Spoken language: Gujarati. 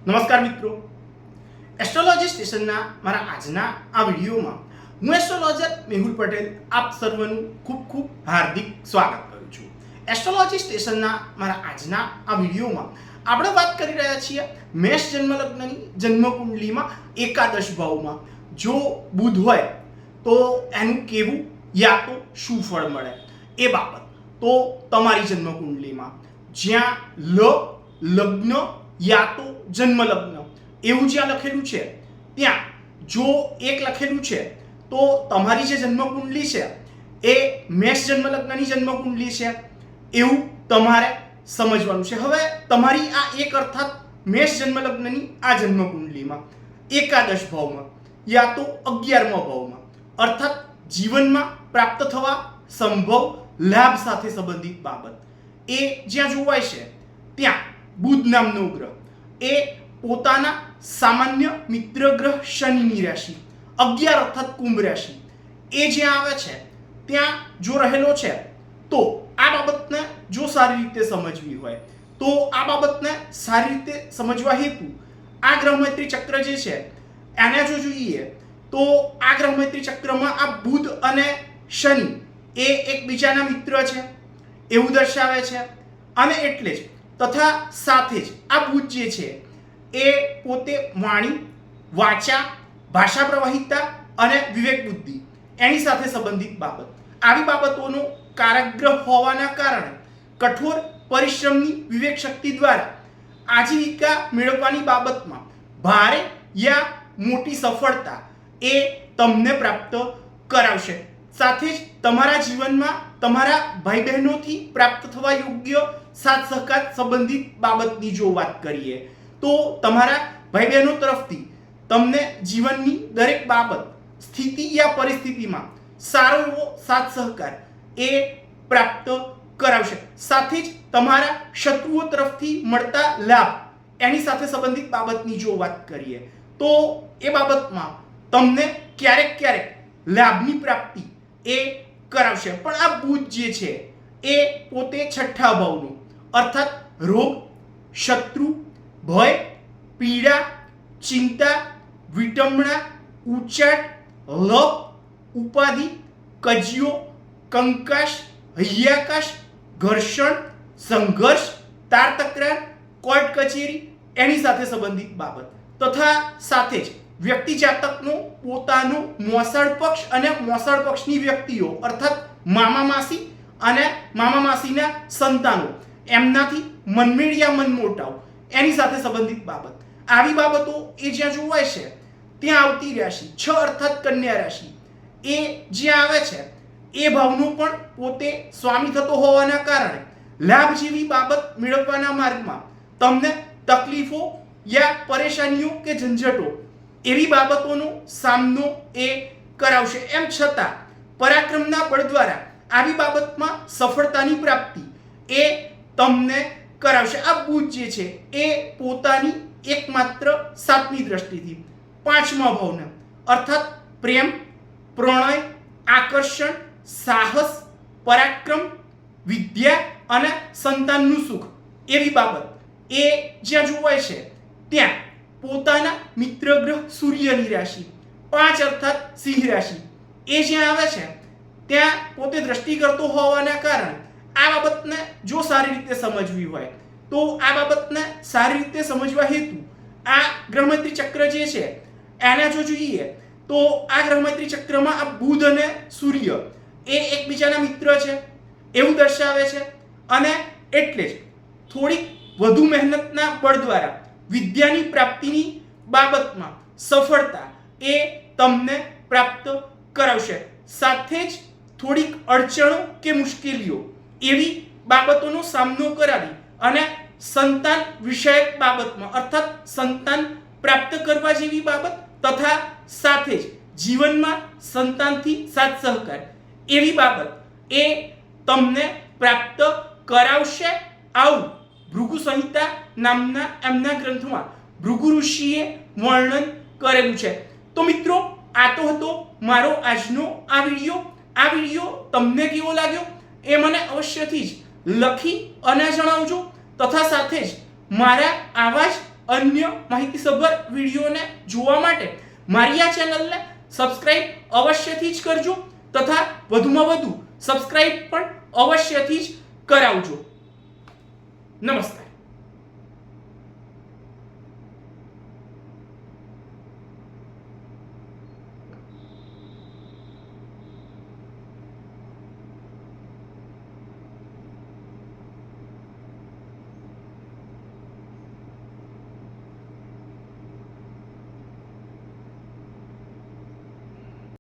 નમસ્કાર મિત્રો, એસ્ટ્રોલોજી સ્ટેશનના મારા આજના આ વિડીયોમાં હું એસ્ટ્રોલોજર મેહુલ પટેલ આપ સર્વનું ખૂબ ખૂબ હાર્દિક સ્વાગત કરું છું. એસ્ટ્રોલોજી સ્ટેશનના મારા આજના આ વિડીયોમાં આપણે વાત કરી રહ્યા છીએ મેષ જન્મ લગ્નની જન્મકુંડલીમાં એકાદશ ભાવમાં જો બુધ હોય તો એનું કેવું યા તો શું ફળ મળે એ બાબત. તો તમારી જન્મકુંડલીમાં જ્યાં લગ્ન યા તો જન્મ લગ્ન એવું જ્યાં લખેલું છે ત્યાં જો એક લખેલું છે તો તમારી જે જન્મકુંડલી છે એ મેષ જન્મ લગ્નની જન્મકુંડલી છે એવું તમારે સમજવાનું છે. હવે તમારી આ એક અર્થાત મેષ જન્મ લગ્નની આ જન્મકુંડલીમાં એકાદશ ભાવમાં યા તો 11મા ભાવમાં અર્થાત જીવનમાં પ્રાપ્ત થવા સંભવ લાભ સાથે સંબંધિત બાબત એ જ્યાં જોવાય છે ત્યાં બુધ નામનો ગ્રહ એ પોતાના સામાન્ય મિત્ર ગ્રહ શનિની રાશિ 11 અર્થાત કુંભ રાશિ એ જ્યાં આવે છે ત્યાં જો રહેલો છે તો આ બાબતને જો સારી રીતે સમજવી હોય તો આ બાબતને સારી રીતે સમજવા હેતુ આ ગ્રહ મૈત્રી ચક્ર જે છે એને જો જોઈએ તો આ ગ્રહ મૈત્રી ચક્રમાં આ બુધ અને શનિ એ એકબીજાના મિત્ર છે એવું દર્શાવે છે. અને એટલે જ તથા સાથે જ આ બુધ જે છે એ પોતે વાણી, વાચા, ભાષા પ્રવાહિતા અને વિવેક બુદ્ધિ એની સાથે સંબંધિત બાબત આવી બાબતોનો કારક ગ્રહ હોવાના કારણે કઠોર પરિશ્રમની વિવેક શક્તિ દ્વારા આજીવિકા મેળવવાની બાબતમાં ભારે યા મોટી સફળતા એ તમને પ્રાપ્ત કરાવશે. સાથે જ તમારા જીવનમાં તમારા ભાઈ બહેનોથી પ્રાપ્ત થવા યોગ્ય સાથ સહકાર સંબંધિત બાબતની જો વાત કરીએ તો તમારા ભાઈ બહેનો તરફથી તમને જીવનની દરેક બાબત, સ્થિતિ યા પરિસ્થિતિમાં સારો એવો સાથ સહકાર એ પ્રાપ્ત કરાવશે. સાથે જ તમારા શત્રુઓ તરફથી મળતા લાભ એની સાથે સંબંધિત બાબતની જો વાત કરીએ તો એ બાબતમાં તમને ક્યારેક ક્યારેક લાભની પ્રાપ્તિ એ કરાવશે. પણ આ બુધ જે છે એ પોતે છઠ્ઠા ભાવનું અર્થાત રોગ, શત્રુ, ભય, પીડા, ચિંતા, વિટંબણા, ઉચાટ, લપ, ઉપાધિ, કજિયો, કંકાશ, હૈયાકાશ, ઘર્ષણ, સંઘર્ષ, તાર તકરાર, કોર્ટ કચેરી એની સાથે સંબંધિત બાબત તથા સાથે જ વ્યક્તિ જાતકનો પોતાનો મોસાળ પક્ષ અને મોસાળ પક્ષની વ્યક્તિઓ અર્થાત મામા માસી અને મામા માસીના સંતાનો એમનાથી મનમેળિયા મનમોટાવ એની સાથે સંબંધિત બાબત આવી બાબતો એ જ્યાં જોવાય છે ત્યાં આવતી રાશિ 6 અર્થાત કન્યા રાશિ એ જ્યાં આવે છે એ ભાવનો પણ પોતે સ્વામી થતો હોવાના કારણે લાભ જેવી બાબત મેળવવાના માર્ગમાં તમને તકલીફો યા પરેશાનીઓ કે ઝંઝટો એવી બાબતોનો સામનો એ કરાવશે. એમ છતાં પરાક્રમના બળ દ્વારા આવી બાબતમાં સફળતાની પ્રાપ્તિ એ તમને કરાવશે. આ બુધ જે છે એ પોતાની એકમાત્ર સાતમી દ્રષ્ટિથી 5મા ભાવના અર્થાત પ્રેમ, પ્રણય, આકર્ષણ, સાહસ, પરાક્રમ, વિદ્યા અને સંતાનનું સુખ એવી બાબત એ જ્યાં જોવાય છે ત્યાં પોતાના મિત્ર ગ્રહ સૂર્યની રાશિ 5 અર્થાત સિંહ રાશિ એ જ્યાં આવે છે ત્યાં પોતે દ્રષ્ટિ કરતો હોવાના કારણે આ બાબતને જો સારી રીતે સમજવી હોય તો આ બાબતને સારી રીતે સમજવા હેતુ આ ગ્રહમૈત્રી ચક્ર જે છે એને જો જોઈએ તો આ ગ્રહમૈત્રી ચક્રમાં આ બુધ અને સૂર્ય એ એકબીજાના મિત્ર છે એવું દર્શાવે છે. અને એટલે જ થોડીક વધુ મહેનતના બળ દ્વારા વિદ્યાની પ્રાપ્તિની બાબતમાં સફળતા એ તમને પ્રાપ્ત કરાવશે. સાથે જ થોડીક અડચણો કે મુશ્કેલીઓ એવી બાબતોનો સામનો કરાવી અને સંતાન વિષયક બાબતમાં અર્થાત સંતાન પ્રાપ્ત કરવા જેવી બાબત તથા સાથે જ જીવનમાં સંતાનથી સાથ સહકાર એવી બાબત એ તમને પ્રાપ્ત કરાવશે. આવું ભૃગુ સંહિતા નામના એમના ગ્રંથમાં ભૃગુ ઋષિએ વર્ણન કરેલું છે. તો મિત્રો આ તો હતો મારો આજનો આ વિડીયો તમને કેવો લાગ્યો એ મને અવશ્યથી જ લખી અને જણાવજો તથા સાથે જ મારા આવા જ અન્ય માહિતીસભર વિડીયોને જોવા માટે મારી આ ચેનલને સબસ્ક્રાઇબ અવશ્યથી જ કરજો તથા વધુમાં વધુ સબસ્ક્રાઇબ પણ અવશ્યથી જ કરાવજો. નમસ્કાર.